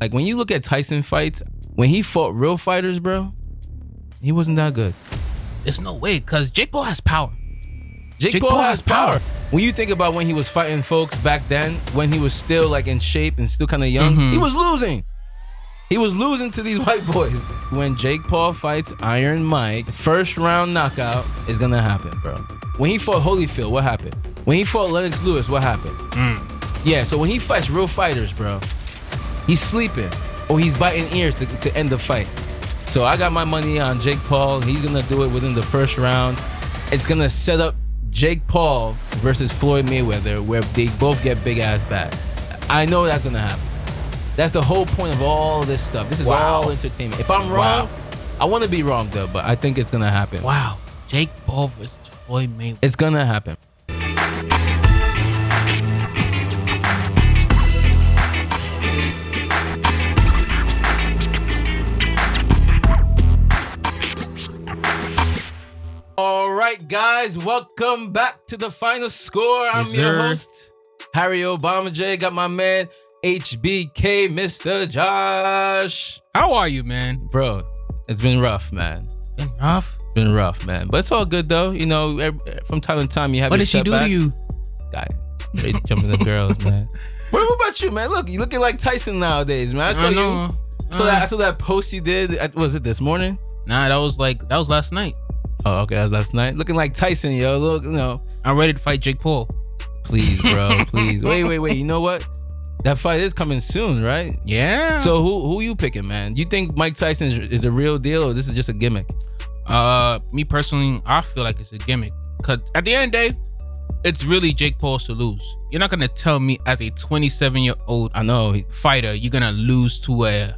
Like when you look at Tyson fights, when he fought real fighters, bro, he wasn't that good. There's no way, because Jake Paul has power. Jake Paul has power. When you think about when he was fighting folks back then, when he was still like in shape and still kind of young, he was losing. He was losing to these white boys. When Jake Paul fights Iron Mike, first round knockout is gonna happen, bro. When he fought Holyfield, what happened? When he fought Lennox Lewis, what happened? Yeah, so when he fights real fighters, bro, he's sleeping or he's biting ears to end the fight. So I got my money on Jake Paul. He's gonna do it within the first round. It's gonna set up Jake Paul versus Floyd Mayweather, where they both get big ass back. I know that's gonna happen. That's the whole point of all this stuff. This is all entertainment. If I'm wrong, I want to be wrong though, but I think it's gonna happen. Wow, Jake Paul versus Floyd Mayweather. It's gonna happen. All right, guys, welcome back to the final score. I'm your host, Harry Obama J. Got my man HBK, Mr. Josh. How are you, man? Bro, it's been rough, man. Been rough, man. But it's all good though. You know, from time to time you have. What did she do to you? Guy, jumping the girls, man. What about you, man? Look, you looking like Tyson nowadays, man. I saw that post you did. Was it this morning? Nah, that was last night. Oh, okay, that was last night. Looking like Tyson, yo. Look, you know. I'm ready to fight Jake Paul. Please, bro, please. Wait. You know what? That fight is coming soon, right? Yeah. So who you picking, man? You think Mike Tyson is a real deal, or this is just a gimmick? Me personally, I feel like it's a gimmick. Cause at the end of the day, it's really Jake Paul's to lose. You're not gonna tell me as a 27-year-old fighter you're gonna lose to a.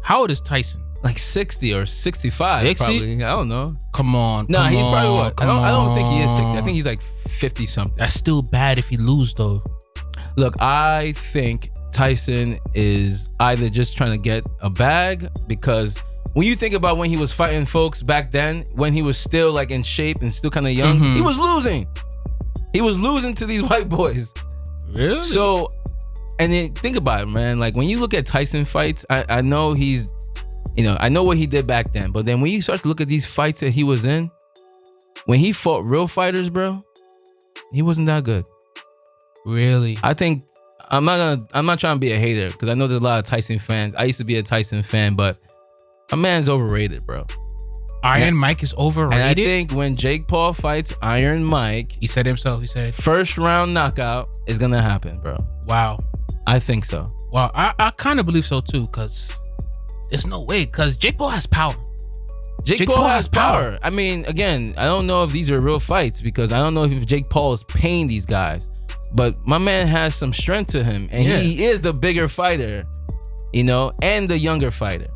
How old is Tyson? Like 60 or 65, 60? Probably. I don't know. Come on. No, he's probably what? I don't think he is 60. I think he's like 50 something. That's still bad if he lose though. Look, I think Tyson is either just trying to get a bag, because when you think about when he was fighting folks back then, when he was still like in shape and still kind of young, he was losing. He was losing to these white boys. Really? So, and then think about it, man. Like when you look at Tyson fights, I know he's, I know what he did back then, but then when you start to look at these fights that he was in, when he fought real fighters, bro, he wasn't that good. Really? I think I'm not trying to be a hater, because I know there's a lot of Tyson fans. I used to be a Tyson fan, but a man's overrated, bro. Iron Mike is overrated? And I think when Jake Paul fights Iron Mike, he said himself, first round knockout is gonna happen, bro. Wow. I think so. Wow, I kind of believe so too, because there's no way, because Jake Paul has power. Jake Paul has power. I mean, again, I don't know if these are real fights, because I don't know if Jake Paul is paying these guys. But my man has some strength to him, and he is the bigger fighter, and the younger fighter.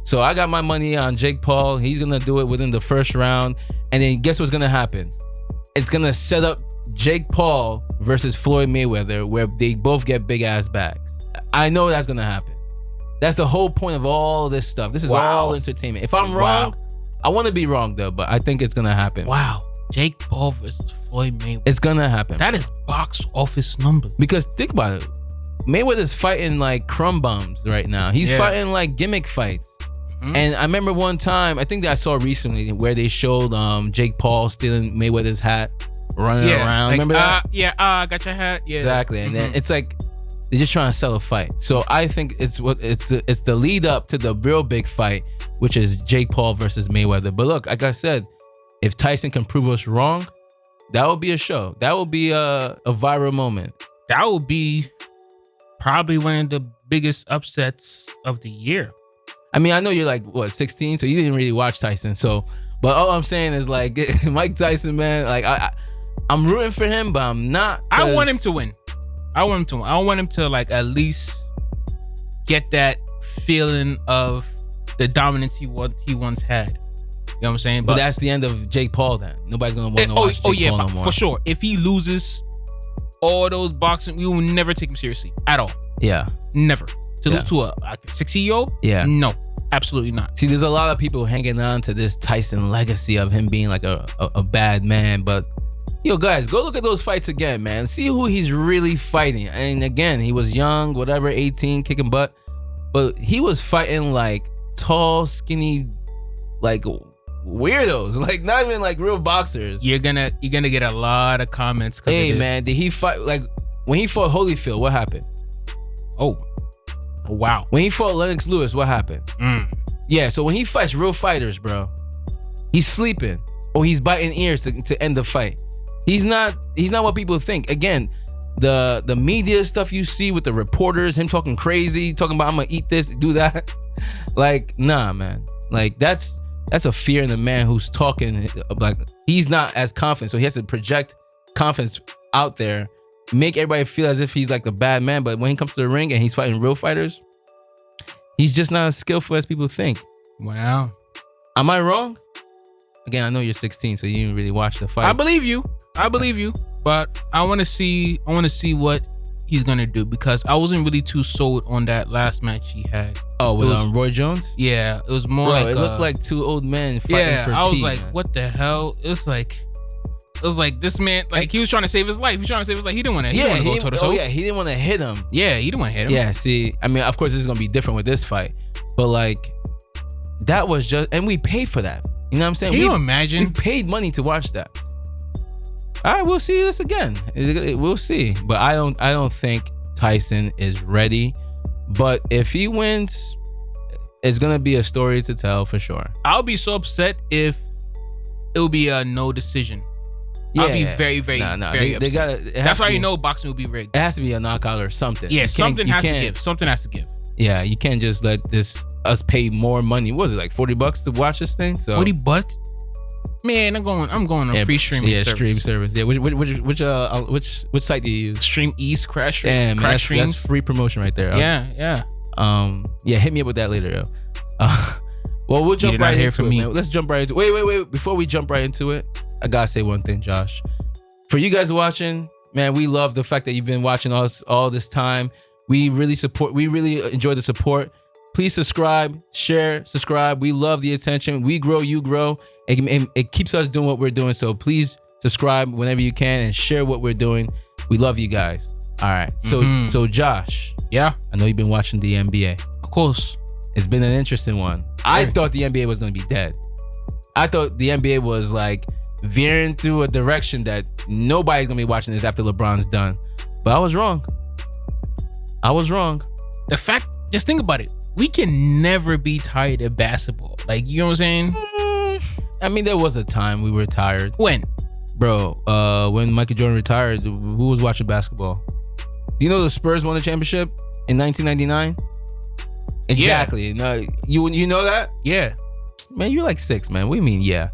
So I got my money on Jake Paul. He's gonna do it within the first round, and then guess what's gonna happen? It's gonna set up Jake Paul versus Floyd Mayweather, where they both get big ass bags. I know that's gonna happen. That's the whole point of all this stuff. This is all entertainment. If I'm wrong, I want to be wrong though, but I think it's gonna happen. Wow. Jake Paul versus Floyd Mayweather. It's gonna happen. That is box office numbers. Because think about it. Mayweather's fighting like crumb bums right now. He's fighting like gimmick fights. And I remember one time, I think that I saw recently, where they showed Jake Paul stealing Mayweather's hat, running around. Remember that? I got your hat. Yeah. Exactly. And then it's like they're just trying to sell a fight. So I think it's the lead up to the real big fight, which is Jake Paul versus Mayweather. But look, like I said, if Tyson can prove us wrong, that would be a show. That would be a viral moment. That would be probably one of the biggest upsets of the year. I mean, I know you're like, 16? So you didn't really watch Tyson. So, but all I'm saying is like, Mike Tyson, man, like I'm rooting for him, but I'm not. I want him to win. I want him to like at least get that feeling of the dominance he once had. You know what I'm saying? But that's the end of Jake Paul then. Nobody's going to want to watch Jake Paul no more. For sure. If he loses all those boxing, we will never take him seriously at all. Yeah. Never. To lose to a 60-year-old? Yeah. No, absolutely not. See, there's a lot of people hanging on to this Tyson legacy of him being like a bad man. But, guys, go look at those fights again, man. See who he's really fighting. And again, he was young, whatever, 18, kicking butt. but he was fighting like tall, skinny, like weirdos, like not even like real boxers. You're gonna get a lot of comments. Hey man, did he fight like when he fought Holyfield? What happened? Oh wow. When he fought Lennox Lewis, what happened? Yeah, so when he fights real fighters, bro, he's sleeping or he's biting ears to end the fight. He's not what people think. Again, the media stuff you see with the reporters, him talking crazy, talking about I'm gonna eat this, do that. Like, nah, man. Like that's a fear in the man who's talking. Like he's not as confident, so he has to project confidence out there, make everybody feel as if he's like the bad man. But when he comes to the ring and he's fighting real fighters, he's just not as skillful as people think. Wow. Am I wrong? Again, I know you're 16, so you didn't really watch the fight. I believe you, but I want to see what he's gonna do, because I wasn't really too sold on that last match he had. Oh, with Roy Jones? Yeah, it was more like it looked like two old men fighting for tea. I was like, man. what the hell? It was like this man, like he was trying to save his life. He didn't want to. He didn't want to go toe to toe. Oh yeah, he didn't want to hit him. Yeah, he didn't want to hit him. Yeah, see, I mean, of course, this is gonna be different with this fight, but like, that was just, and we paid for that. You know what I'm saying? Can you imagine? We paid money to watch that. All right, we'll see this again. We'll see, but I don't think Tyson is ready. But if he wins, it's gonna be a story to tell for sure. I'll be so upset if it'll be a no decision. Yeah, I'll be very, very, very upset. That's how you know boxing will be rigged. It has to be a knockout or something. Yeah, something has to give. Something has to give. Yeah, you can't just let us pay more money. What was it, like $40 to watch this thing? So $40? Man, I'm going on free streaming service. Stream service. Yeah, which site do you use? Stream East, Crash Stream. Damn, man, that's free promotion right there. Yeah. Yeah, hit me up with that later, yo. Well, we'll jump right into it, man. Let's jump right into it. Wait. Before we jump right into it, I gotta say one thing, Josh. For you guys watching, man, we love the fact that you've been watching us all this time. We really enjoy the support. Please subscribe, share, subscribe. We love the attention. We grow, you grow. It keeps us doing what we're doing. So please subscribe whenever you can and share what we're doing. We love you guys. All right. So Josh. Yeah. I know you've been watching the NBA. Of course. It's been an interesting one. I thought the NBA was going to be dead. I thought the NBA was like veering through a direction that nobody's going to be watching this after LeBron's done. But I was wrong. The fact, just think about it. We can never be tired of basketball. Like, you know what I'm saying? I mean, there was a time we were tired. When? Bro, when Michael Jordan retired, who was watching basketball? You know the Spurs won the championship in 1999? Exactly. Yeah. No, you know that? Yeah. Man, you're like 6, man. What do you mean, yeah?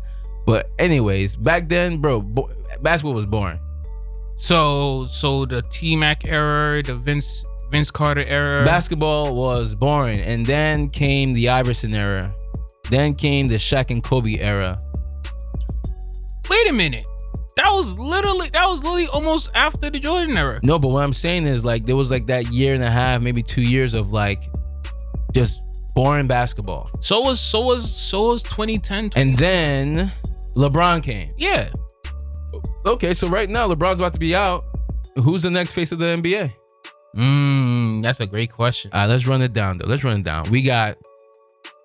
But anyways, back then, bro, basketball was boring. So the T-Mac era, the Vince Carter era. Basketball was boring. And then came the Iverson era. Then came the Shaq and Kobe era. Wait a minute. That was literally almost after the Jordan era. No, but what I'm saying is, like, there was like that year and a half, maybe 2 years of like just boring basketball. So was 2010. And then LeBron came. Yeah. Okay, so right now LeBron's about to be out. Who's the next face of the NBA? That's a great question. All right, let's run it down though. We got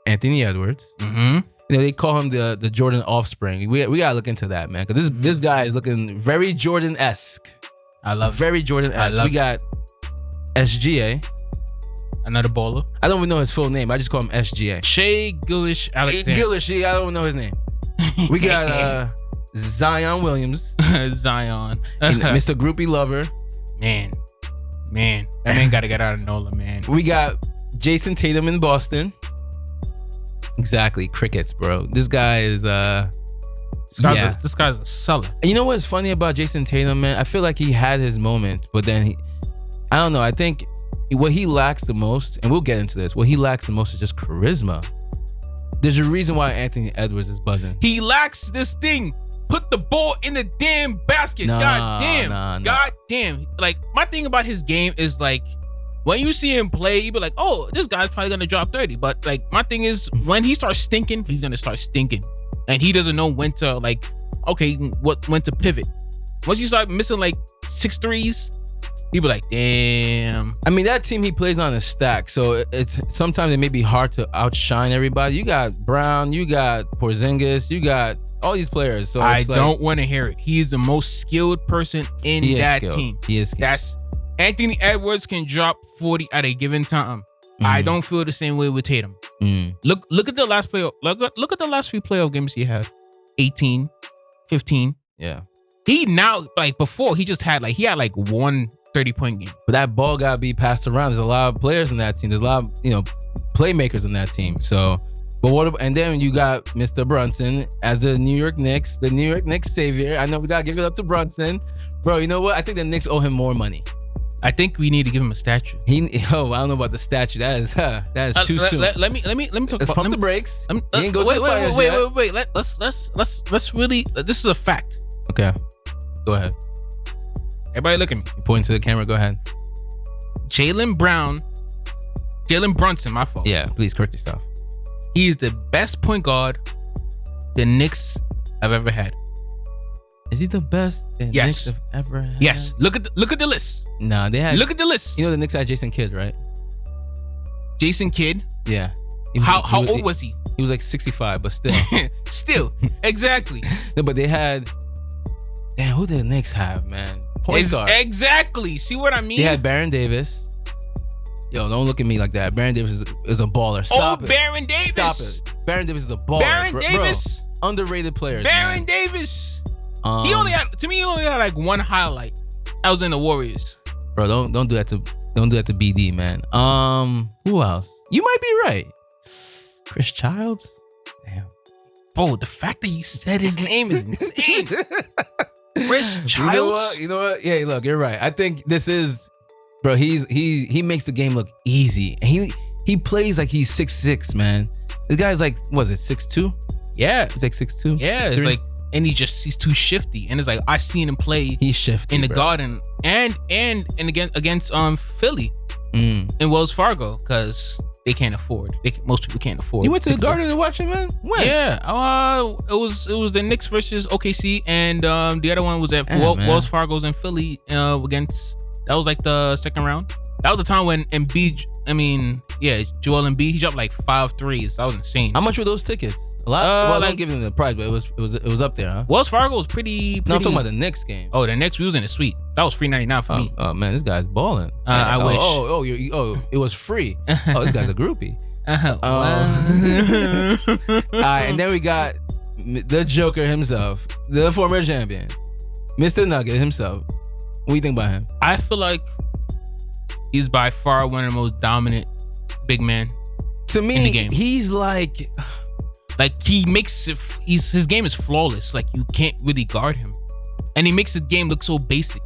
Anthony Edwards. Mm-hmm. You know, they call him the Jordan offspring. We gotta look into that, man, because this guy is looking very Jordan-esque. I love very Jordan-esque. We got SGA. Another baller. I don't even know his full name. I just call him SGA. Shea Gilgeous-Alexander. I don't know his name. We got Zion Williams. Zion. Mr. Groupie Lover. Man. That man got to get out of NOLA, man. We got Jason Tatum in Boston. Exactly. Crickets, bro. This guy is this guy's a seller. You know what's funny about Jason Tatum, man? I feel like he had his moment, but then I don't know. I think what he lacks the most, and we'll get into this, what he lacks the most is just charisma. There's a reason why Anthony Edwards is buzzing. He lacks this thing. Put the ball in the damn basket. God damn. Like, my thing about his game is, like, when you see him play, you be like, oh, this guy's probably gonna drop 30. But like, my thing is, when he starts stinking, he's gonna start stinking, and he doesn't know when to, like, when to pivot. Once you start missing like 6 threes, He be like, damn. I mean, that team he plays on is stacked, so it's sometimes it may be hard to outshine everybody. You got Brown, you got Porzingis, you got all these players. So I don't want to hear it. He's the most skilled person in that team. He is skilled. That's Anthony Edwards can drop 40 at a given time. I don't feel the same way with Tatum. Look at the last playoff. Look at the last 3 playoff games he had. 18, 15. Yeah. He now, like before, he had like one 30-point game. But that ball gotta be passed around. There's a lot of players in that team. There's a lot of, playmakers in that team. So, and then you got Mr. Brunson as the New York Knicks savior. I know we gotta give it up to Brunson. Bro, you know what? I think the Knicks owe him more money. I think we need to give him a statue. I don't know about the statue. That is too soon. Let me talk. Let's pump the brakes. Wait. Let's really. This is a fact. Okay, go ahead. Everybody, look at me. You point to the camera. Go ahead. Jalen Brunson. My fault. Yeah, please correct yourself. He's the best point guard the Knicks have ever had. Is he the best the Knicks have ever had? Yes. Look at the list. Nah, they had. Look at the list. The Knicks had Jason Kidd, right? Jason Kidd. Yeah. How old was he? He was like 65, but still. Still, exactly. No, but they had. Damn, who did the Knicks have, man? Point guard. Exactly. See what I mean? They had Baron Davis. Yo, don't look at me like that. Baron Davis is a baller. Stop it. Baron Davis. Stop it. Baron Davis is a baller. Baron Davis. Bro, underrated players. Baron Davis. He only had like one highlight. I was in the Warriors. Bro, don't do that to BD, man. Who else? You might be right. Chris Childs? Damn. Bro, the fact that you said his name is insane. Chris Childs? You know what? Yeah, look, you're right. I think this is, bro, he makes the game look easy. And he plays like he's 6'6", man. This guy's like, was it 6'2"? Yeah. He's like 6'2". Yeah, 6'3". it's like, and he's too shifty. And it's like, I seen him play. He's shifty in the bro. Garden and against Philly in Wells Fargo, because they can't afford. Most people can't afford. You went to the Garden to watch him, man? When? Yeah. It was the Knicks versus OKC, and the other one was at Wells Fargo's in Philly against. That was like the second round. That was the time when Joel Embiid, he dropped like 5 threes. That was insane. How much were those tickets? A lot. Well, I don't give them the price, but it was up there, huh? Wells Fargo was pretty. No, I'm talking about the Knicks game. Oh, the Knicks, we was in the suite. That was $3.99 for me. Oh man, this guy's balling. I wish. It was free. Oh, this guy's a groupie. All right, and then we got the Joker himself, the former champion, Mr. Nugget himself. What do you think about him? I feel like he's by far one of the most dominant big men. To me, in the game. He's like he makes it. His game is flawless. Like, you can't really guard him, and he makes the game look so basic.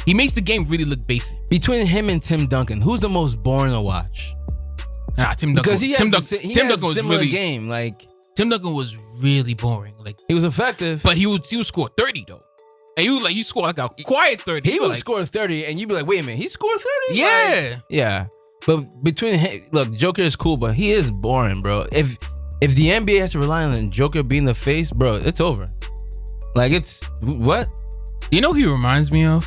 He makes the game really look basic. Between him and Tim Duncan, who's the most boring to watch? Tim Duncan. Because Tim Duncan was similar really game. Like, Tim Duncan was really boring. Like, he was effective, but he would score 30 though. And you score like a quiet 30. He would score 30, and you'd be like, wait a minute, he scored 30? Yeah. Like, yeah. But between him, look, Joker is cool, but he is boring, bro. If the NBA has to rely on Joker being the face, bro, it's over. Like, it's what? You know who he reminds me of?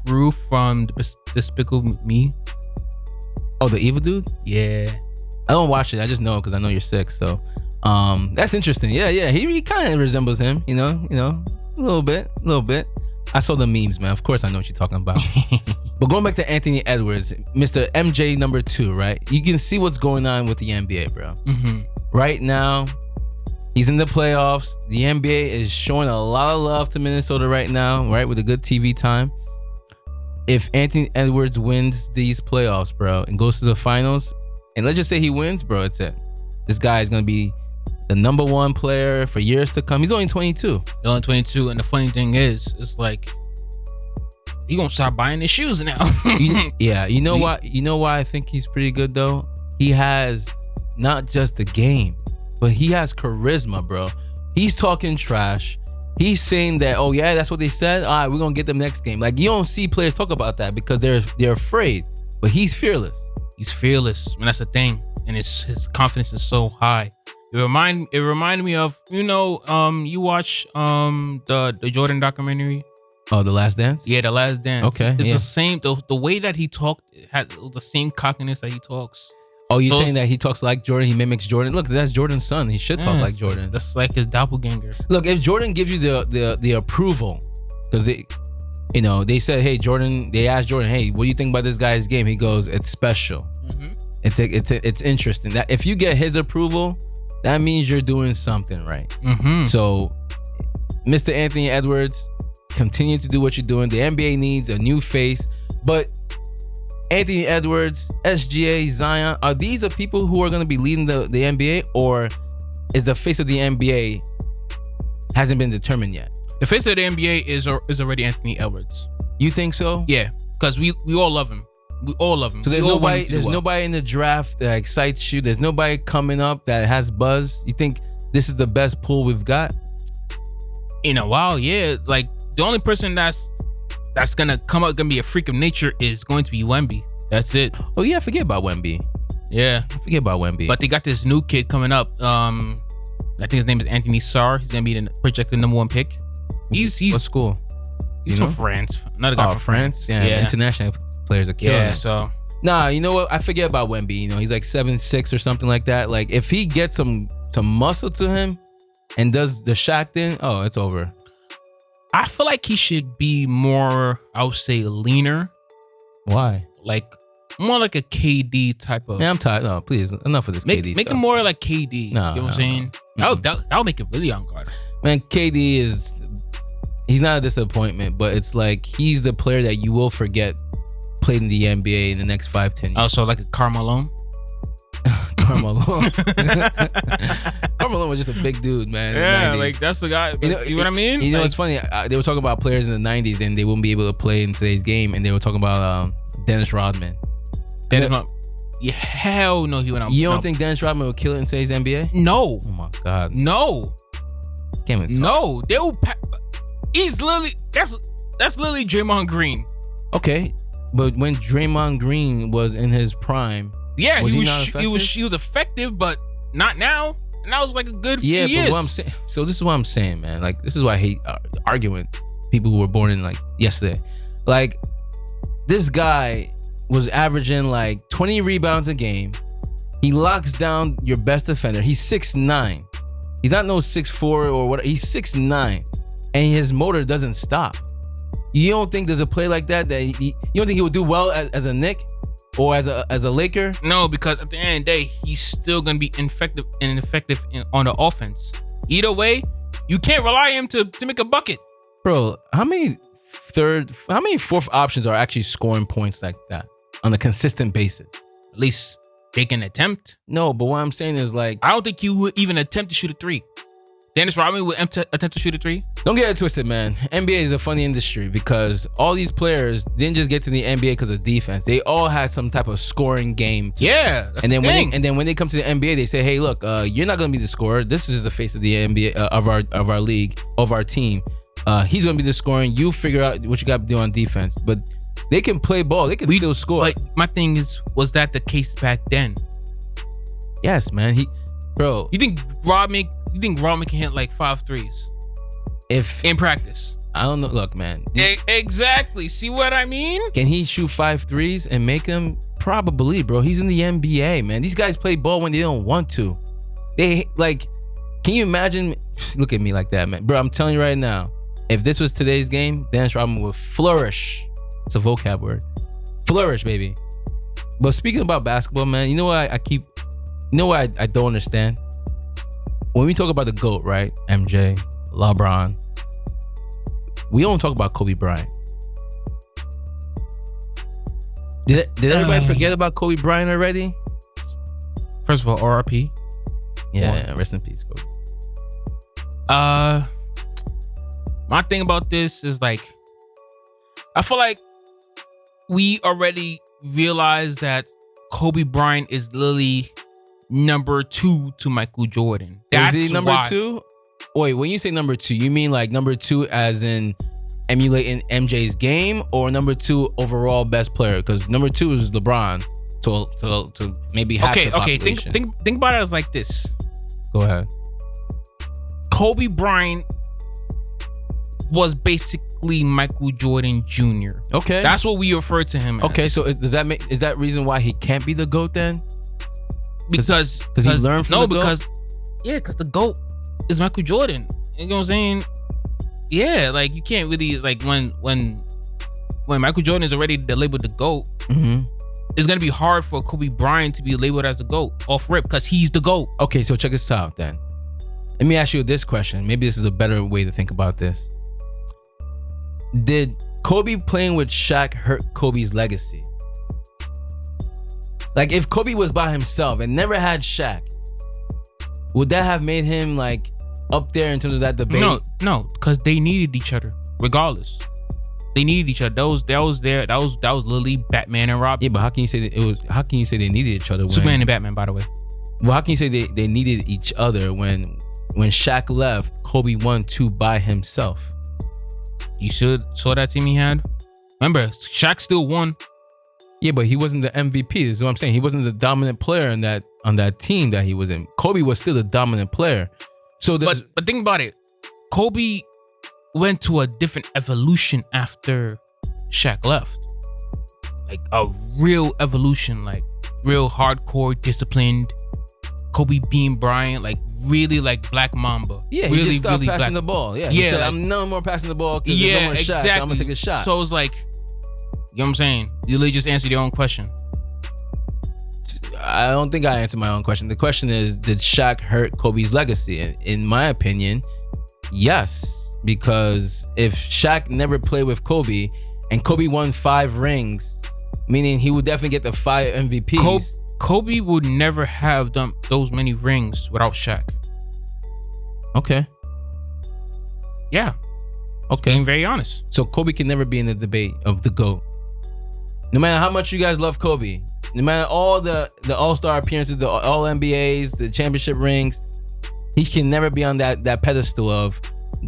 Gru from Despicable Me. Oh, the evil dude? Yeah. I don't watch it. I just know because I know you're sick. So, that's interesting. Yeah. He kind of resembles him. A little bit. I saw the memes, man. Of course I know what you're talking about. But going back to Anthony Edwards, Mr. MJ number 2, right? You can see what's going on with the NBA, bro. Mm-hmm. Right now, he's in the playoffs. The NBA is showing a lot of love to Minnesota right now, right? With a good TV time. If Anthony Edwards wins these playoffs, bro, and goes to the finals, and let's just say he wins, bro, it's it. This guy is going to be the number 1 player for years to come. He's only 22. He's only 22, and the funny thing is, it's like, he gonna start buying his shoes now. Yeah, you know why? You know why I think he's pretty good though? He has not just the game, but he has charisma, bro. He's talking trash. He's saying that, oh yeah, that's what they said. All right, we're gonna get them next game. Like, you don't see players talk about that because they're afraid. But he's fearless. He's fearless, and that's the thing. And his confidence is so high. It reminded me of, you watch the Jordan documentary. Oh, The Last Dance? Yeah, The Last Dance. Okay, It's yeah. the same. The way that he talked had the same cockiness that he talks. Oh, you're saying that he talks like Jordan? He mimics Jordan? Look, that's Jordan's son. He should talk like Yes, Jordan. That's like his doppelganger. Look, if Jordan gives you the approval, because they said, hey, Jordan. They asked Jordan, hey, what do you think about this guy's game? He goes, it's special. Mm-hmm. It's interesting. That if you get his approval, that means you're doing something right. Mm-hmm. So, Mr. Anthony Edwards, continue to do what you're doing. The NBA needs a new face, but Anthony Edwards, SGA, Zion, are these the people who are going to be leading the NBA, or is the face of the NBA hasn't been determined yet? The face of the NBA is already Anthony Edwards. You think so? Yeah, because we all love him. We all love him. So there's nobody in the draft that excites you. There's nobody coming up that has buzz. You think this is the best pool we've got? In a while, yeah. Like the only person that's gonna come up, gonna be a freak of nature is going to be Wemby. That's it. Oh yeah, forget about Wemby. Yeah, forget about Wemby. But they got this new kid coming up. I think his name is Anthony Sarr. He's gonna be the projected #1 pick. He's what school? He's from France. Another guy from France. Yeah, international players are killing. Yeah, so nah, you know what? I forget about Wemby. You know, he's like 7'6" or something like that. Like if he gets some muscle to him and does the Shaq thing, oh, it's over. I feel like he should be more, I would say, leaner. Why? Like more like a KD type of. Man, I'm tired. No, please, enough of this KD stuff. Make him more like KD. No, you know what I'm saying? That would make it really on guard. Man, KD he's not a disappointment, but it's like he's the player that you will forget played in the NBA in the next 5-10 years. Oh, so like a Carmelo? Carmelo. Carmelo was just a big dude, man. Yeah, like that's the guy. You know what I mean? You know, it's funny. They were talking about players in the 90s and they wouldn't be able to play in today's game, and they were talking about Dennis Rodman. Yeah, hell no, he went out. You don't think Dennis Rodman would kill it in today's NBA? No. Oh my God. No. Can't even talk. No, they will. He's literally that's literally Draymond Green. Okay, but when Draymond Green was in his prime, yeah, he was effective, but not now. And that was like a good few years. But what I'm saying, so this is what I'm saying, man. Like this is why I hate arguing people who were born in like yesterday. Like this guy was averaging like 20 rebounds a game. He locks down your best defender. He's 6'9". He's not no 6'4" or what. He's 6'9", and his motor doesn't stop. You don't think there's a play like that you don't think he would do well as a Knick or as a Laker? No, because at the end of the day, he's still gonna be ineffective on the offense. Either way, you can't rely on him to make a bucket. Bro, how many fourth options are actually scoring points like that on a consistent basis? At least they can attempt. No, but what I'm saying is like, I don't think you would even attempt to shoot a 3. Dennis Rodman would attempt to shoot a 3. Don't get it twisted, man. NBA is a funny industry because all these players didn't just get to the NBA because of defense. They all had some type of scoring game. Yeah, and then when they come to the NBA, they say, "Hey, look, you're not gonna be the scorer. This is the face of the NBA of our league, of our team. He's gonna be the scoring. You figure out what you got to do on defense." But they can play ball. They can still score. Like my thing was that the case back then? Yes, man. Bro, you think Rodman can hit like 5 threes? If in practice, I don't know. Look, man. Exactly. See what I mean? Can he shoot 5 threes and make them? Probably, bro. He's in the NBA, man. These guys play ball when they don't want to. They like. Can you imagine? Look at me like that, man. Bro, I'm telling you right now. If this was today's game, Dennis Rodman would flourish. It's a vocab word. Flourish, baby. But speaking about basketball, man, you know what I don't understand? When we talk about the GOAT, right? MJ, LeBron, we don't talk about Kobe Bryant. Did everybody forget about Kobe Bryant already? First of all, RIP. Yeah, rest in peace, Kobe. My thing about this is like, I feel like we already realized that Kobe Bryant is literally number 2 to Michael Jordan. Is he number 2? Wait, when you say number 2, you mean like number 2 as in emulating MJ's game, or number 2 overall best player? Because number 2 is LeBron to maybe half the population. Think about it as like this. Go ahead. Kobe Bryant was basically Michael Jordan Jr. Okay. That's what we refer to him as. Okay, so is that reason why he can't be the GOAT then? Because he learned from the GOAT? because the GOAT is Michael Jordan. You know what I'm saying? Yeah, like you can't really like when Michael Jordan is already labeled the GOAT, it's gonna be hard for Kobe Bryant to be labeled as the GOAT off rip because he's the GOAT. Okay, so check this out then. Let me ask you this question. Maybe this is a better way to think about this. Did Kobe playing with Shaq hurt Kobe's legacy? Like if Kobe was by himself and never had Shaq, would that have made him like up there in terms of that debate? No, because they needed each other regardless. They needed each other. That was literally Batman and Robin. Yeah, but how can you say that it was? How can you say they needed each other? Superman and Batman, by the way. Well, how can you say they needed each other when Shaq left, Kobe won 2 by himself? You saw that team he had. Remember, Shaq still won. Yeah, but he wasn't the MVP. This is what I'm saying. He wasn't the dominant player on that team that he was in. Kobe was still the dominant player. So, but think about it. Kobe went to a different evolution after Shaq left. Like a real evolution, like real hardcore, disciplined. Kobe Bean Bryant, like really like Black Mamba. Yeah, really, he just stopped really passing the ball. Yeah, he said, I'm no more passing the ball because there's no more shots, so I'm going to take a shot. So it's like, you know what I'm saying? You literally just answered your own question. I don't think I answered my own question. The question is, did Shaq hurt Kobe's legacy? And in my opinion, yes. Because if Shaq never played with Kobe and Kobe won 5 rings, meaning he would definitely get the 5 MVPs. Kobe would never have done those many rings without Shaq. Okay. Yeah. Okay. Being very honest. So Kobe can never be in the debate of the GOAT. No matter how much you guys love Kobe, no matter all the All-Star appearances, the All-NBAs, the championship rings, he can never be on that pedestal of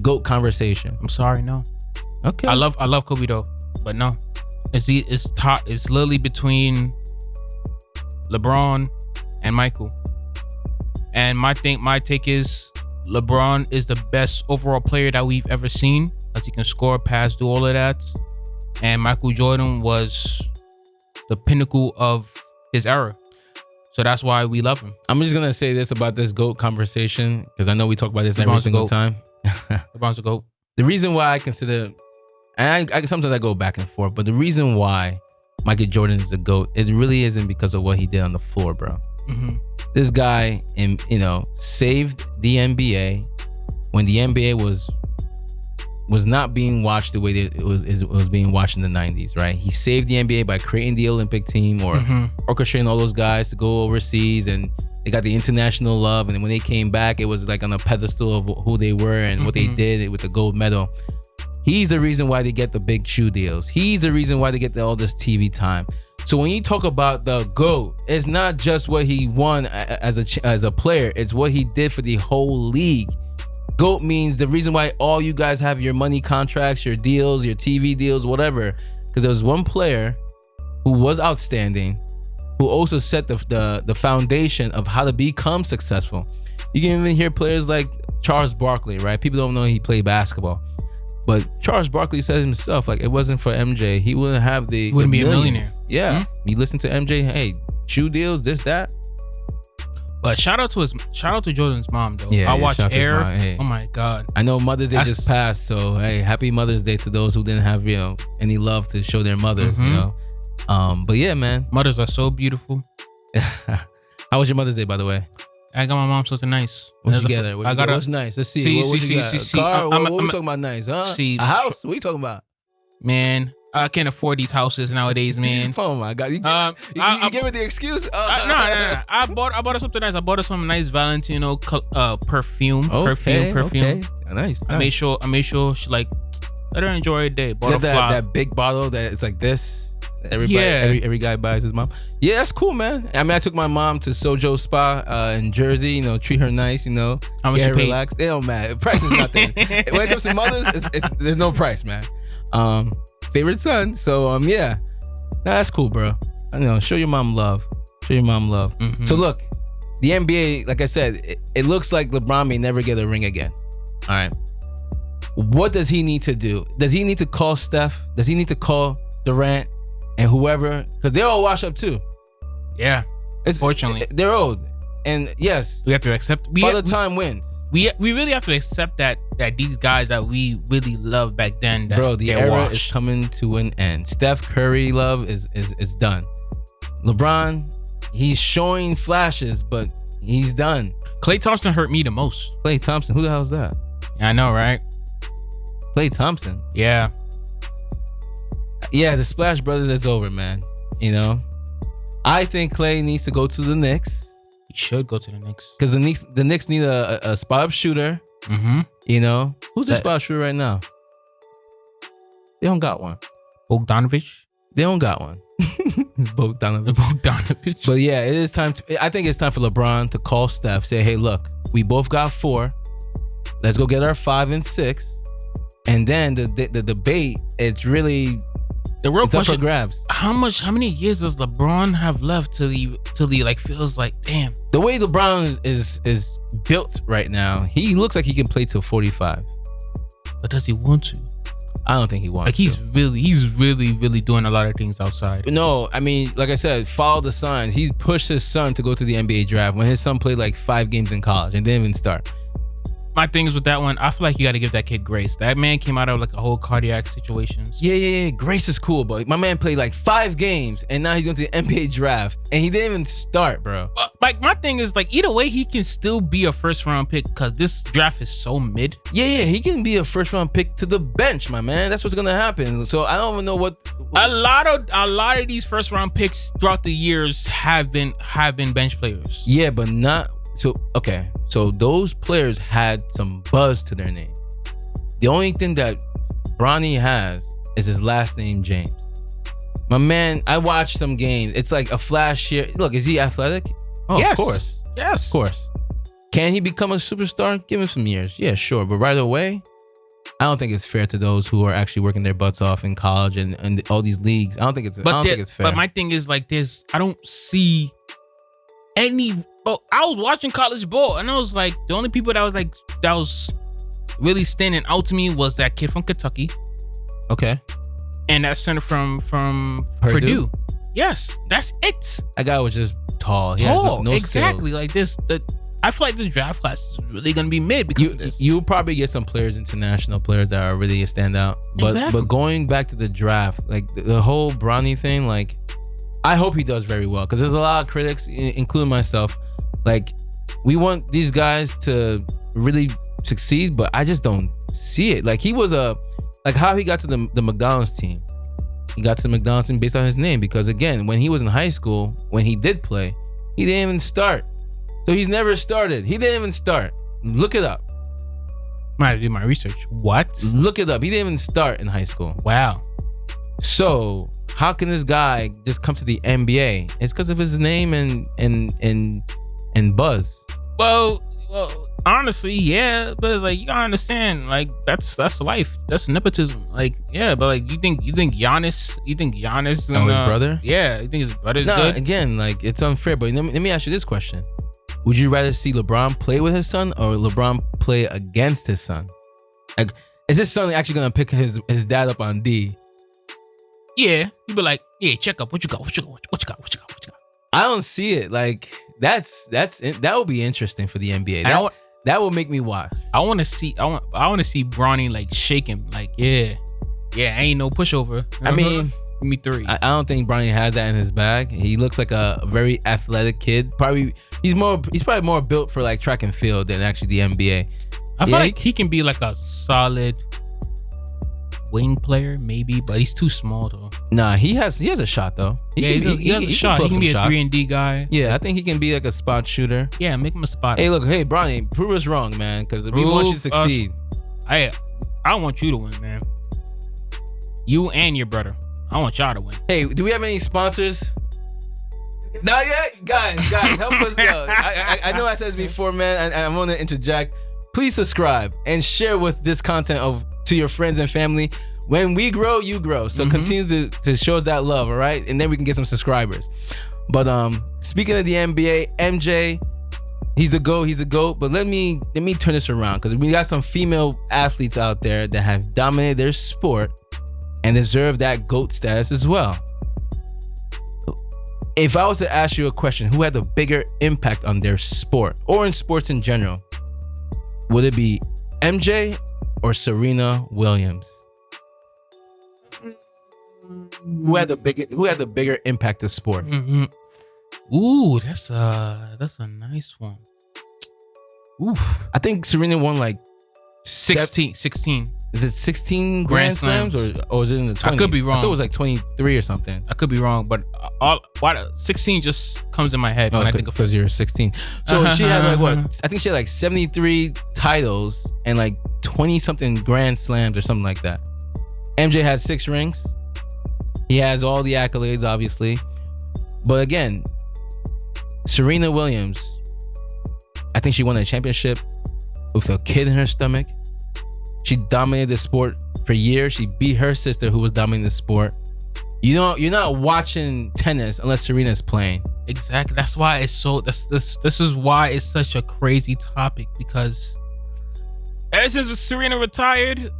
GOAT conversation. I'm sorry, no. Okay. I love Kobe though, but no. It's literally between LeBron and Michael. And my take is LeBron is the best overall player that we've ever seen because he can score, pass, do all of that. And Michael Jordan was the pinnacle of his era. So that's why we love him. I'm just going to say this about this GOAT conversation because I know we talk about this every single time. LeBron's a GOAT. The reason why I consider, and I sometimes I go back and forth, but the reason why Michael Jordan is the GOAT, it really isn't because of what he did on the floor, bro. Mm-hmm. This guy, saved the NBA when the NBA was not being watched the way that it was being watched in the 90s, right? He saved the NBA by creating the Olympic team or orchestrating all those guys to go overseas, and they got the international love. And when they came back, it was like on a pedestal of who they were and what they did with the gold medal. He's the reason why they get the big shoe deals. He's the reason why they get all this TV time. So when you talk about the GOAT, it's not just what he won as a player. It's what he did for the whole league. GOAT means the reason why all you guys have your money contracts, your deals, your TV deals, whatever. Because there was one player who was outstanding, who also set the foundation of how to become successful. You can even hear players like Charles Barkley, right? People don't know he played basketball. But Charles Barkley said himself, like, it wasn't for MJ, he wouldn't have He wouldn't be a millionaire. Yeah. You listen to MJ, hey, shoe deals, this, that. But shout out to Jordan's mom though. Yeah, I watched Air. Hey. Oh my God. I know Mother's Day just passed, so hey, happy Mother's Day to those who didn't have any love to show their mothers. But yeah, man, mothers are so beautiful. How was your Mother's Day, by the way? I got my mom something nice. What'd you get her? What's nice? Let's see. What you got? A car? What we talking about nice, huh? A house? What you talking about? Man, I can't afford these houses nowadays, man. Oh my God! You give her the excuse? No. I bought her something nice. I bought her some nice Valentino perfume. Okay. Nice. I made sure she like let her enjoy her day. Bought that big bottle that it's like this. Every guy buys his mom. Yeah, that's cool, man. I mean, I took my mom to Sojo Spa in Jersey. Treat her nice. How much you paid? Relaxed. It don't matter. Price is nothing. When it comes to mothers, there's no price, man. Favorite son. So yeah, that's cool, bro. I know. Show your mom love. Mm-hmm. So look, the NBA, like I said, it looks like LeBron may never get a ring again. All right. What does he need to do? Does he need to call Steph? Does he need to call Durant and whoever? Because they're all washed up too. Yeah. Fortunately, they're old, and yes, we have to accept. Father Time wins. We really have to accept that these guys that we really loved back then. Bro, the era is coming to an end. Steph Curry love is done. LeBron, he's showing flashes, but he's done. Klay Thompson hurt me the most. Klay Thompson, who the hell is that? Yeah, I know, right? Klay Thompson. Yeah. Yeah, the Splash Brothers is over, man. You know, I think Klay needs to go to the Knicks. He should go to the Knicks because the Knicks need a spot up shooter. Mm-hmm. You know, who's their spot up shooter right now? They don't got one. Bogdanovich. They don't got one. Bogdanovich. But yeah, it is time. I think it's time for LeBron to call Steph. Say, hey, look, we both got 4. Let's go get our 5 and 6. And then the debate, it's really the real it's question. Up for grabs. How many years does LeBron have left till he like feels like damn? The way LeBron is built right now, he looks like he can play till 45. But does he want to? I don't think he wants to. He's really doing a lot of things outside. No, I mean, like I said, follow the signs. He's pushed his son to go to the NBA draft when his son played like 5 games in college and didn't even start. My thing is with that one, I feel like you got to give that kid grace. That man came out of like a whole cardiac situation. Yeah. Grace is cool, but my man played like 5 games and now he's going to the NBA draft and he didn't even start, bro. Like my thing is like either way, he can still be a first round pick because this draft is so mid. Yeah, he can be a first round pick to the bench, my man. That's what's gonna happen. So I don't even know what. A lot of these first round picks throughout the years have been bench players. Yeah, but not. So, okay. So those players had some buzz to their name. The only thing that Bronny has is his last name, James. My man, I watched some games. It's like a flash here. Look, is he athletic? Oh, yes. Of course. Yes. Of course. Can he become a superstar? Give him some years. Yeah, sure. But right away, I don't think it's fair to those who are actually working their butts off in college and all these leagues. I don't think it's fair. But my thing is like this. I don't see any. Oh, I was watching college ball and I was like, the only people that was really standing out to me was that kid from Kentucky. Okay. And that center from Purdue. Yes, that's it. That guy was just tall. No exactly. Skills. Like this. I feel like this draft class is really gonna be mid because of this. You'll probably get some international players that are really a standout. But going back to the draft, like the whole Bronny thing, like I hope he does very well because there's a lot of critics, including myself. Like we want these guys to really succeed, but I just don't see it. Like he was how he got to the McDonald's team. He got to the McDonald's team based on his name because again, when he was in high school, when he did play, he didn't even start. So he's never started. He didn't even start. Look it up. Might do my research. What? Look it up. He didn't even start in high school. Wow. So how can this guy just come to the NBA? It's because of his name and buzz. Well, honestly, yeah, but it's like you gotta understand, like that's life. That's nepotism. Like, yeah, but like you think Giannis? His brother? Yeah, you think his brother's good? Again, like it's unfair. But let me ask you this question: would you rather see LeBron play with his son or LeBron play against his son? Like, is his son actually gonna pick his dad up on D? Yeah, you'd be like, yeah, check up. What you got? I don't see it. Like that would be interesting for the NBA. That will make me watch. I want to see Bronny like shake him. Like, yeah, ain't no pushover. I mean, give me 3. I don't think Bronny has that in his bag. He looks like a very athletic kid. Probably he's probably more built for like track and field than actually the NBA. I feel like he can be like a solid wing player, maybe, but he's too small though. Nah, he has a shot though. He has a shot. He can be a 3-and-D guy. Yeah, I think he can be like a spot shooter. Yeah, make him a spot. Hey, look, Bronny, prove us wrong, man, because we want you to succeed. I want you to win, man. You and your brother. I want y'all to win. Hey, do we have any sponsors? Not yet, guys, help us. Yo, I know I said this before, man. I want to interject. Please subscribe and share with this content to your friends and family. When we grow, you grow. So continue to show us that love, all right? And then we can get some subscribers. But speaking of the NBA, MJ, He's a GOAT. But let me turn this around, because we got some female athletes out there that have dominated their sport and deserve that GOAT status as well. If I was to ask you a question, who had the bigger impact on their sport or in sports in general, would it be MJ or Serena Williams? Who had the bigger impact of sport? Mm-hmm. Ooh, that's a nice one. Oof. I think Serena won like 16. Is it 16 Grand Slams or is it in the 20s? I could be wrong. I thought it was like 23 or something. I could be wrong, but 16 just comes in my head when I think of it. Because you're 16. So she had like what? I think she had like 73 titles and like 20 something Grand Slams or something like that. MJ had 6 rings. He has all the accolades, obviously. But again, Serena Williams, I think she won a championship with a kid in her stomach. She dominated the sport for years. She beat her sister, who was dominating the sport. You know, you're not watching tennis unless Serena's playing. Exactly. That's why it's so. This is why it's such a crazy topic, because ever since Serena retired,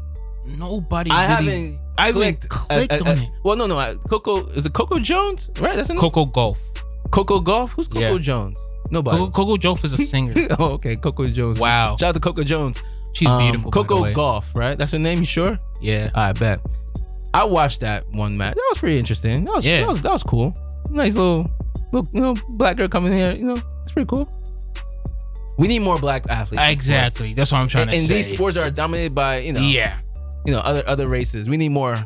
nobody. I haven't clicked on it. Well, no. Is it Coco Jones? Right. That's Coco Gauff. Coco Gauff? Who's Coco Jones? Nobody. Coco Gauff is a singer. Oh, okay. Coco Jones. Wow. Shout out to Coco Jones. She's beautiful. Coco Gauff, right? That's her name. You sure? Yeah. I bet. I watched that one match. That was pretty interesting. That was cool. Nice little black girl coming here. It's pretty cool. We need more black athletes. Exactly. That's what I'm trying to say. And these sports are dominated by other races. We need more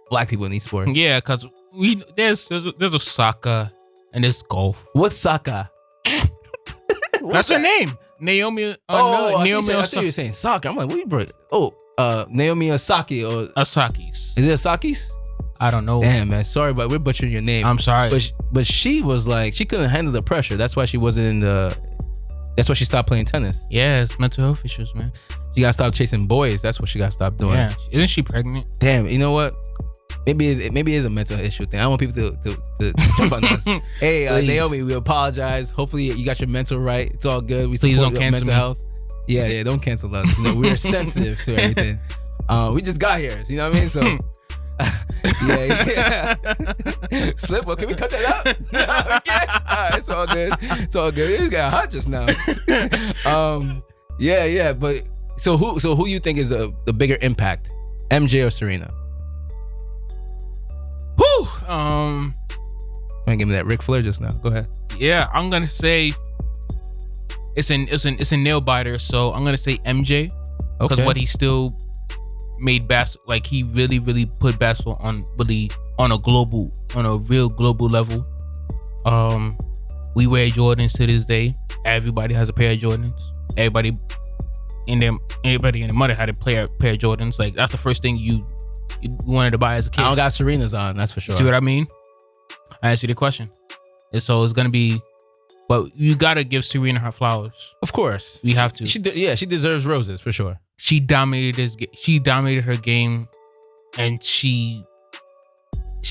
black people in these sports. Yeah, because there's a soccer and there's golf. What's soccer? That's her name. Naomi. Naomi. I thought you were saying soccer. I'm like, what you brought? Naomi Osaki or Osakis. Is it Osakis? I don't know. Damn, man. Sorry, but we're butchering your name. I'm sorry. But she was like, she couldn't handle the pressure. That's why she wasn't in the. That's why she stopped playing tennis. Yeah, it's mental health issues, man. She got to stop chasing boys. That's what she got to stop doing. Yeah. Isn't she pregnant? Damn. You know what? Maybe it is a mental issue thing. I don't want people to jump on us. Hey, Naomi, we apologize. Hopefully you got your mental right. It's all good. We Please support don't your cancel mental me. health. Yeah, don't cancel us. We are sensitive to everything. We just got here. You know what I mean? So, yeah. Slip. Well, can we cut that out? Yeah. It's all good. It's all good. It just got hot just now. Yeah. But so who you think is the bigger impact, MJ or Serena? Whew. I'm gonna give me that Ric Flair just now. Go ahead. Yeah, I'm gonna say it's a nail biter. So I'm gonna say MJ, because what he still made like he really put basketball on a real global level. We wear Jordans to this day. Everybody has a pair of Jordans. Everybody and their mother had a pair of Jordans. Like that's the first thing you wanted to buy as a kid. I don't got Serena's on, that's for sure. See what I mean? I asked you the question. And so it's gonna be, but you gotta give Serena her flowers. Of course, we have to. She deserves roses for sure. She dominated her game, and she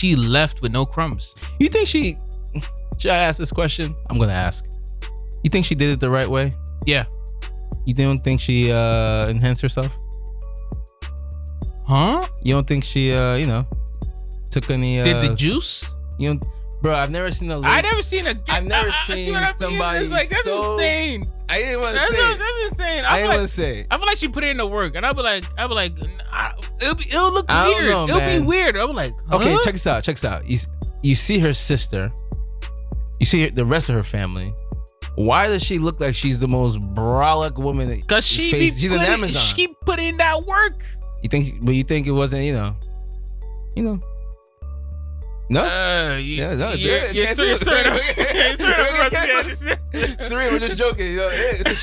left with no crumbs. You think should I ask this question? I'm gonna ask. You think she did it the right way? Yeah. You don't think she enhanced herself? Huh? You don't think she took any did the juice? You don't, bro. I've never seen I've never seen somebody. It's like that's insane. I didn't want to say. That's insane. I didn't want to say. I feel like she put in the work, and I'll be like, it'll look weird. It'll be weird. I'll be like, huh? Okay, check this out. You see her sister. You see the rest of her family. Why does she look like she's the most brolic woman? Because she's an Amazon. She put in that work. You think it wasn't, No? You're we're just joking. It's a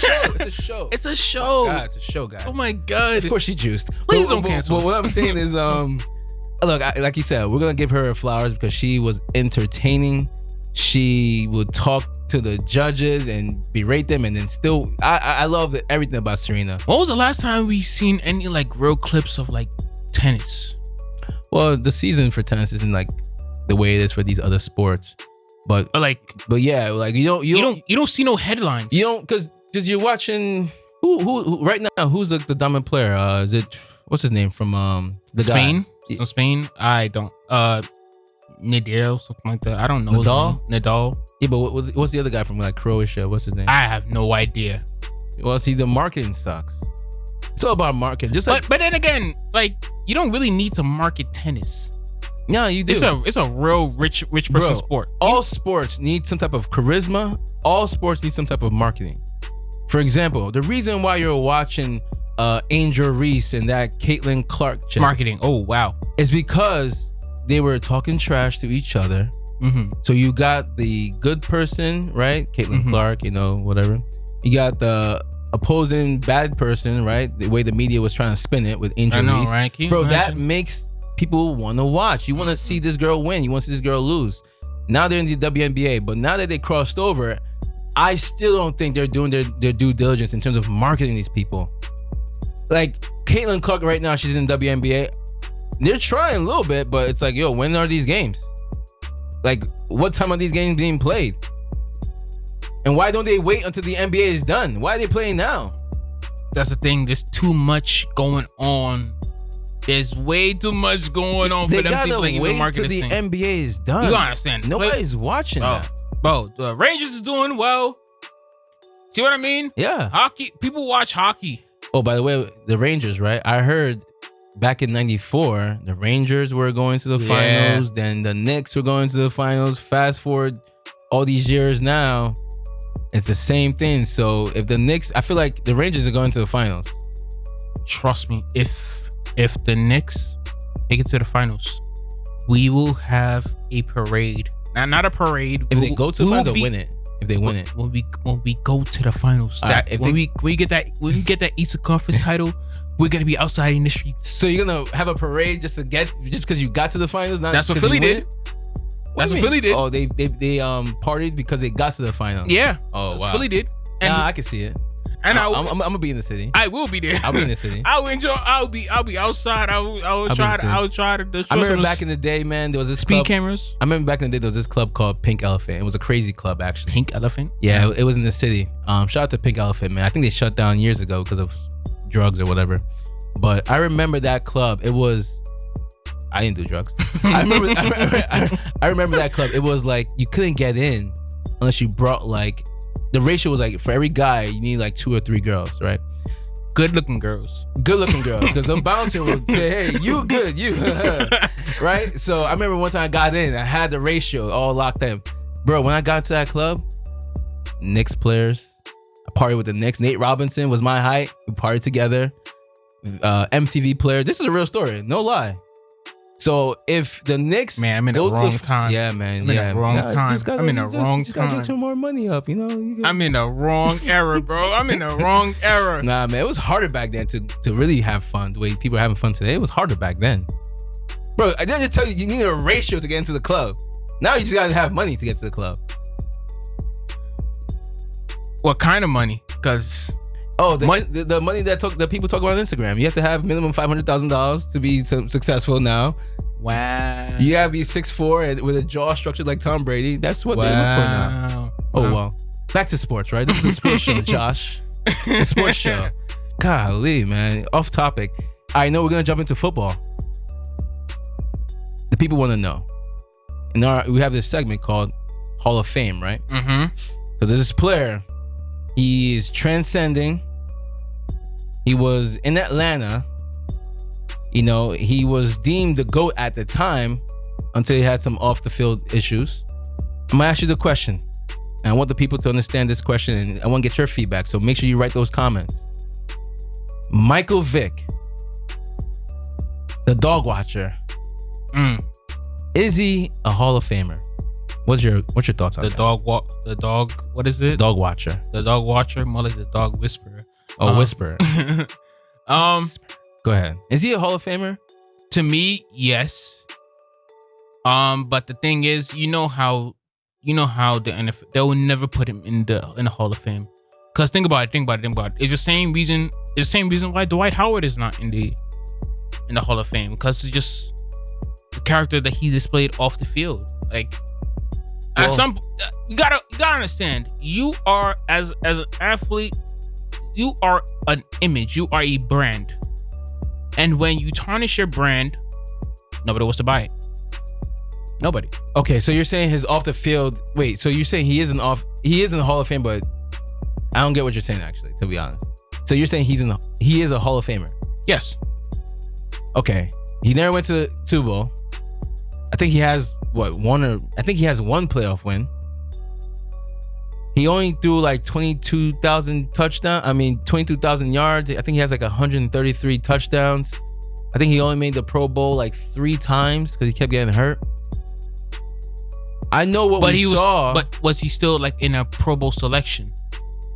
show. It's a show. God, it's a show, guys. Oh my God. Of course she juiced. Please don't cancel. But what I'm saying is, look, like you said, we're gonna give her flowers because she was entertaining. She would talk to the judges and berate them, and then still, I love everything about Serena. When was the last time we seen any like real clips of like tennis? Well, the season for tennis isn't like the way it is for these other sports, but yeah, like you don't see no headlines. You don't, because Because you're watching who right now? Who's the dominant player? Is it what's his name from the Spain? guy? From Spain? I don't. Nadal, something like that. I don't know. Nadal. Yeah, but what's the other guy from like Croatia? What's his name? I have no idea. Well, see, the marketing sucks. It's all about marketing. Just like, but then again, like you don't really need to market tennis. No, you do. It's a real rich person sport. All sports need some type of charisma. All sports need some type of marketing. For example, the reason why you're watching Angel Reese and that Caitlin Clark chick marketing. Oh wow, is because they were talking trash to each other. Mm-hmm. So you got the good person, right? Caitlin Clark, whatever. You got the opposing bad person, right? The way the media was trying to spin it with Angel Reese. Right? Bro, that makes people want to watch. You want to see this girl win. You want to see this girl lose. Now they're in the WNBA, but now that they crossed over, I still don't think they're doing their due diligence in terms of marketing these people. Like Caitlin Clark right now, she's in WNBA. They're trying a little bit, but it's like, yo, when are these games? Like, what time are these games being played? And why don't they wait until the NBA is done? Why are they playing now? That's the thing. There's too much going on. There's way too much going on for them to even market this thing. The NBA is done. You understand? Nobody's watching that. Bro, the Rangers is doing well. See what I mean? Yeah. Hockey. People watch hockey. Oh, by the way, the Rangers, right? I heard back in '94, the Rangers were going to the finals. Then the Knicks were going to the finals. Fast forward all these years now, it's the same thing. So if the Knicks, I feel like the Rangers are going to the finals. Trust me, if the Knicks make it to the finals, we will have a parade. Now, not a parade. If they go to the finals, they'll win it. If they win it, when we go to the finals, when we get that Eastern Conference title, we're gonna be outside in the streets. So you're gonna have a parade just because you got to the finals? That's what Philly did. That's what Philly did. Oh, they partied because they got to the finals. Yeah. Oh, wow. Philly did. And I can see it. And I'm gonna be in the city. I will be there. I'll be in the city. I'll enjoy. I'll be outside. I will try to. I remember back in the day, man. There was this speed club, cameras. I remember back in the day there was this club called Pink Elephant. It was a crazy club, actually. Pink Elephant. Yeah, it was in the city. Shout out to Pink Elephant, man. I think they shut down years ago because of drugs or whatever. But I remember that club. It was. I didn't do drugs. I remember that club. It was like you couldn't get in unless you brought like. The ratio was like for every guy you need like 2 or 3 girls, right? Good looking girls, because the bouncer would say, "Hey, you good, you," right? So I remember one time I got in, I had the ratio all locked in, bro. When I got to that club, Knicks players, I partied with the Knicks. Nate Robinson was my height. We partied together. MTV player. This is a real story, no lie. So if the Knicks, man, I'm in the wrong time. Yeah, man, I'm in the wrong time. I'm in the wrong time. Gotta get some more money up, I'm in the wrong era, bro. I'm in the wrong era. Nah, man, it was harder back then to really have fun. The way people are having fun today, it was harder back then, bro. I didn't just tell you need a ratio to get into the club. Now you just gotta have money to get to the club. What kind of money? Because the money that people talk about on Instagram. You have to have minimum $500,000 to be successful now. Wow. You gotta be 6'4" and with a jaw structured like Tom Brady. That's what they look for now. Oh wow. Back to sports, right? This is a sports show, Josh. The sports show. Golly, man. Off topic. I know we're gonna jump into football. The people want to know. And we have this segment called Hall of Fame, right? Mm-hmm. Because there's this player. He is transcending. He was in Atlanta. He was deemed the GOAT at the time until he had some off the field issues. I'm gonna ask you the question. And I want the people to understand this question, and I want to get your feedback. So make sure you write those comments. Michael Vick, the dog watcher. Is he a Hall of Famer? What's your thoughts on that? The dog. What is it? Dog watcher. The dog watcher, more like the dog whisperer. Oh, whisperer. Go ahead. Is he a Hall of Famer? To me, yes. But the thing is, you know how the NFL, they will never put him in the Hall of Fame. Cause think about it. It's the same reason. It's the same reason why Dwight Howard is not in the Hall of Fame. Cause it's just the character that he displayed off the field. Like, At some, you gotta understand. You are as an athlete, you are an image. You are a brand, and when you tarnish your brand, nobody wants to buy it. Nobody. Okay, so you're saying his off the field. Wait, so you're saying he is in the Hall of Fame, but I don't get what you're saying actually, to be honest. So you're saying he is a Hall of Famer? Yes. Okay. He never went to the Super Bowl. I think he has one playoff win. He only threw like 22,000 yards. I think he has like 133 touchdowns. I think he only made the Pro Bowl like 3 times because he kept getting hurt. I know what we saw. But was he still like in a Pro Bowl selection?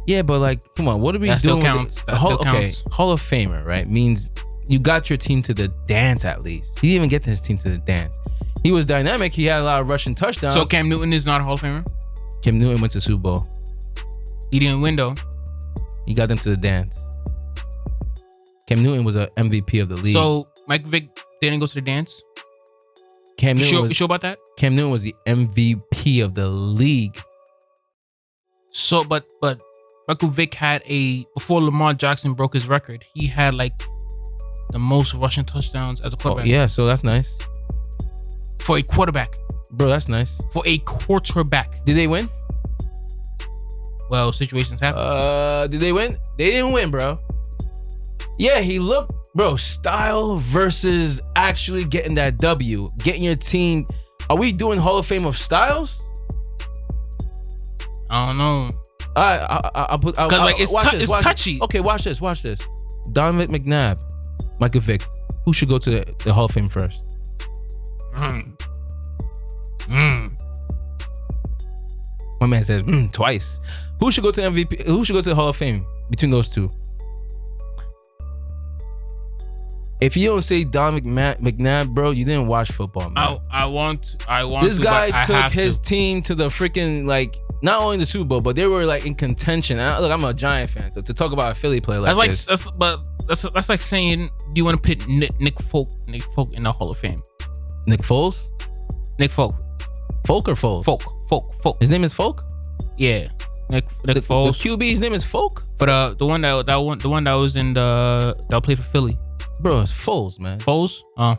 Yeah, but like, come on, what are we doing? Still counts. Hall of Famer, right? Means you got your team to the dance at least. He didn't even get his team to the dance. He was dynamic. He had a lot of rushing touchdowns. So Cam Newton is not a Hall of Famer? Cam Newton went to Super Bowl. He didn't win though. He got them to the dance. Cam Newton was an MVP of the league. So Mike Vick didn't go to the dance? You sure about that? Cam Newton was the MVP of the league. So, but Michael Vick had before Lamar Jackson broke his record, he had like the most rushing touchdowns as a quarterback. Oh, yeah, so that's nice. For a quarterback. Bro, that's nice. For a quarterback. Did they win? Well, situations happen. Did they win? They didn't win, bro. Yeah, he looked, bro, style versus actually getting that W. Getting your team. Are we doing Hall of Fame of styles? I don't know. I'll put. Because like it's touchy. Okay, watch this. Donovan McNabb, Michael Vick. Who should go to the Hall of Fame first? My man said twice. Who should go to MVP? Who should go to the Hall of Fame between those two? If you don't say Don McNabb, bro, you didn't watch football, man. I want. This guy took his team to the freaking, like, not only the Super Bowl, but they were like in contention. Look, I'm a Giant fan, so to talk about a Philly player like this, that's like saying, do you want to put Nick Folk in the Hall of Fame? Nick Foles? Nick Folk. Folk or Foles? Folk. His name is Folk? Yeah. Nick Foles. The QB, his name is Folk? But the one that was in that played for Philly. Bro, it's Foles, man. Foles? Oh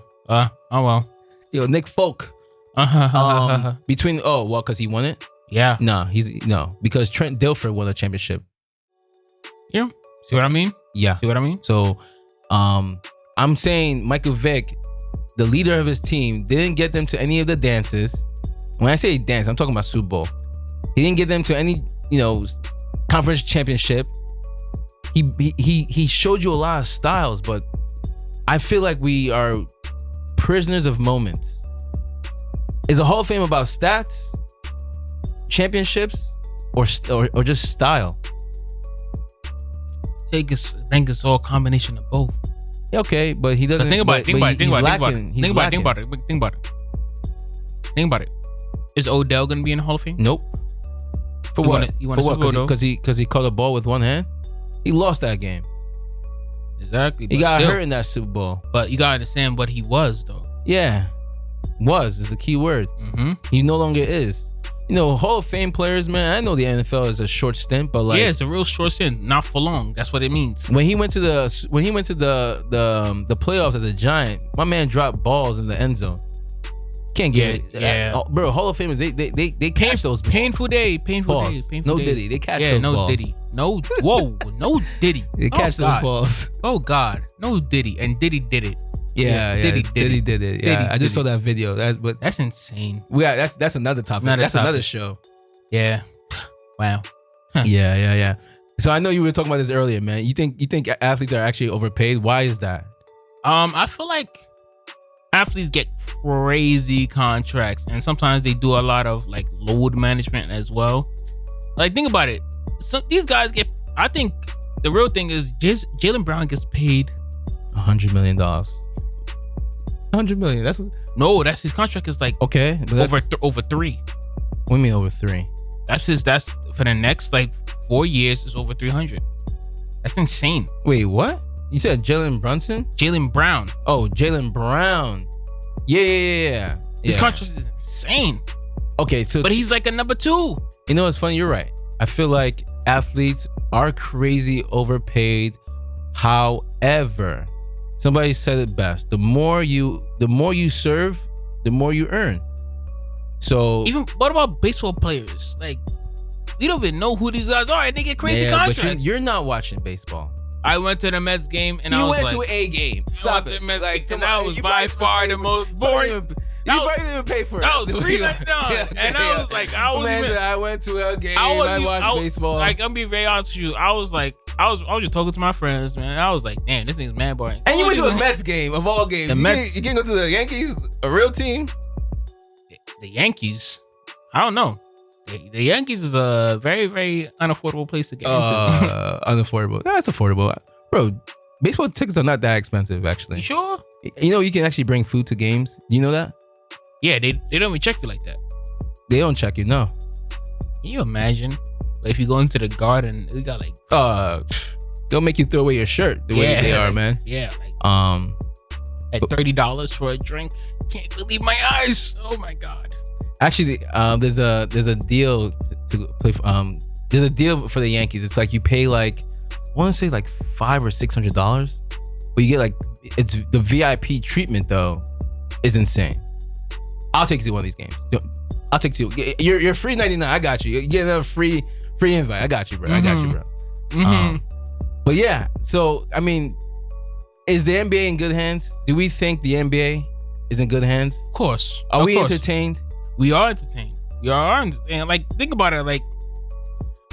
well. Yo, Nick Folk. Between because he won it? Yeah. No, because Trent Dilfer won a championship. Yeah. See what I mean? Yeah. See what I mean? So, I'm saying Michael Vick, the leader of his team, didn't get them to any of the dances. When I say dance, I'm talking about Super Bowl. He didn't get them to any, conference championship. He showed you a lot of styles, but I feel like we are prisoners of moments. Is the Hall of Fame about stats, championships, or just style? I think it's all a combination of both. Okay, but he doesn't. Think about it. Is Odell gonna be in the Hall of Fame? Nope. For what? You want for what? Because he caught a ball with one hand. He lost that game. Exactly. He got hurt in that Super Bowl. But you gotta understand what he was, though. Yeah, was is the key word. Mm-hmm. He no longer is. Hall of Fame players, man. I know the NFL is a short stint, but like, yeah, it's a real short stint, not for long. That's what it means. When he went to the playoffs as a Giant, my man dropped balls in the end zone. Can't get it. Yeah. Bro, Hall of Famers, they catch those balls. Painful days. No Diddy. They catch those balls. Diddy. No, whoa, no Diddy. They catch those balls. Oh God, no Diddy. And Diddy did it. Yeah. Diddy did it. Yeah, I just saw that video. That's insane. That's another topic. That's another show. Yeah. Wow. Yeah. So I know you were talking about this earlier, man. You think athletes are actually overpaid? Why is that? I feel like athletes get crazy contracts, and sometimes they do a lot of like load management as well. Like, think about it. So these guys I think the real thing is Jaylen Brown gets paid $100 million. $100 million. That's his contract is like okay, over 3. What do you mean over 3? That's for the next like 4 years is over 300. That's insane. Wait, what? You said Jalen Brunson? Jaylen Brown. Oh, Jaylen Brown. Yeah. His contract is insane. Okay, so but he's like a number 2. You know what's funny? You're right. I feel like athletes are crazy overpaid. However, somebody said it best: the more you serve, the more you earn. So even what about baseball players? Like, we don't even know who these guys are, and they get crazy contracts. But you're not watching baseball. I went to the Mets game, and you I was went to a game. Stop it. Like, and that was by far the most boring. You probably didn't even pay for it. That was $3.99, and I was like, I went to a game. I watched baseball. Like, I'm being very honest with you. I was just talking to my friends, man. I was like, damn, this thing's mad boring. And you went to a Mets game of all games. The Mets. You can't go to the Yankees, a real team. The Yankees. I don't know. The Yankees is a very, very unaffordable place to get into. Unaffordable. That's affordable, bro. Baseball tickets are not that expensive, actually. You sure? You know, you can actually bring food to games. You know that? Yeah, they don't even check you like that. They don't check you, no. Can you imagine? If you go into the garden, we got like they'll make you throw away your shirt the way they are, man. Yeah. At $30 for a drink. Can't believe my eyes. Oh my God. Actually, there's a deal to play. There's a deal for the Yankees. It's like you pay like, I want to say like $500 or $600, but you get like, it's the VIP treatment though is insane. I'll take you to one of these games. I'll take you. You're free 99. I got you. You get a free invite. I got you, bro. Mm-hmm. I got you, bro. Mm-hmm. But yeah, so I mean, is the NBA in good hands? Do we think the NBA is in good hands? Of course. Are we entertained? We are entertained. We are entertained. Like, think about it. Like,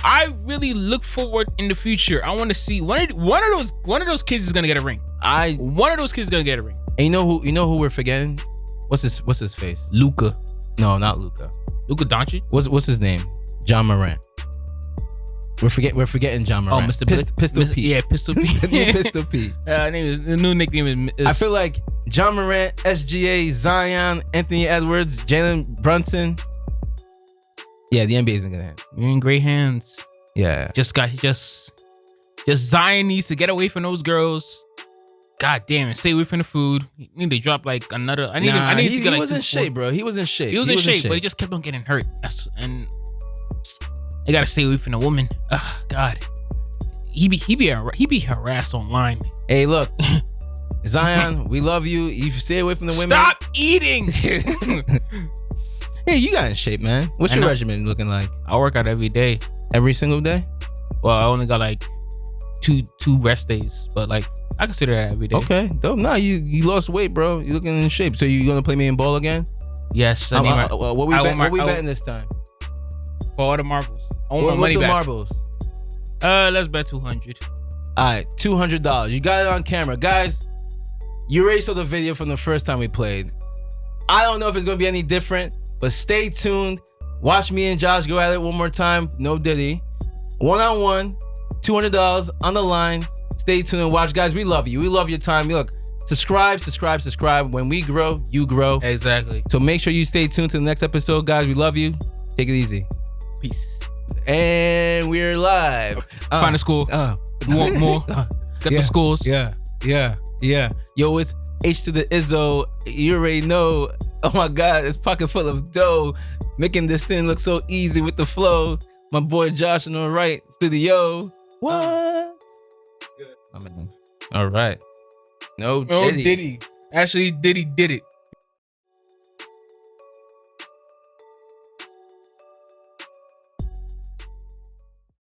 I really look forward in the future. I want to see one of those kids is gonna get a ring. One of those kids is gonna get a ring. And you know who we're forgetting? What's his face? Luka. No, not Luka. Luka Doncic. What's his name? John Morant. We're forgetting John Morant. Oh, Mr. Pistol Pete. Yeah, Pistol Pete. Pistol Pete. The new nickname is. I feel like John Morant, SGA, Zion, Anthony Edwards, Jalen Brunson. Yeah, the NBA's in good hands. You're in great hands. Yeah. Just Zion needs to get away from those girls. God damn it, stay away from the food. You need to drop like another. He was in shape, bro. He was in shape. He was in shape, but he just kept on getting hurt. And you gotta stay away from the woman. God, he be harassed online. Hey, look, Zion, we love you. You stay away from the women. Stop eating. Hey, you got in shape, man. What's your regimen looking like? I work out every day. Every single day? Well, I only got like two rest days, but like I consider that every day. Okay, dope. Nah, you lost weight, bro. You looking in shape. So you gonna play me in ball again? Yes. What we betting this time? For all the marbles. I want my money back. Marbles? Let's bet 200. All right, $200. You got it on camera, guys. You already saw the video from the first time we played. I don't know if it's gonna be any different, but stay tuned. Watch me and Josh go at it one more time. No Diddy. 1-on-1, $200 on the line. Stay tuned and watch, guys. We love you. We love your time. Look, subscribe. When we grow, you grow. Exactly. So make sure you stay tuned to the next episode, guys. We love you. Take it easy. Peace. And we're live. Find a school. You want more? Get the schools. Yeah. Yo, it's H to the Izzo. You already know. Oh my God, it's pocket full of dough. Making this thing look so easy with the flow. My boy Josh on the right, studio. What? Good. All right. No Diddy. Actually, Diddy did it.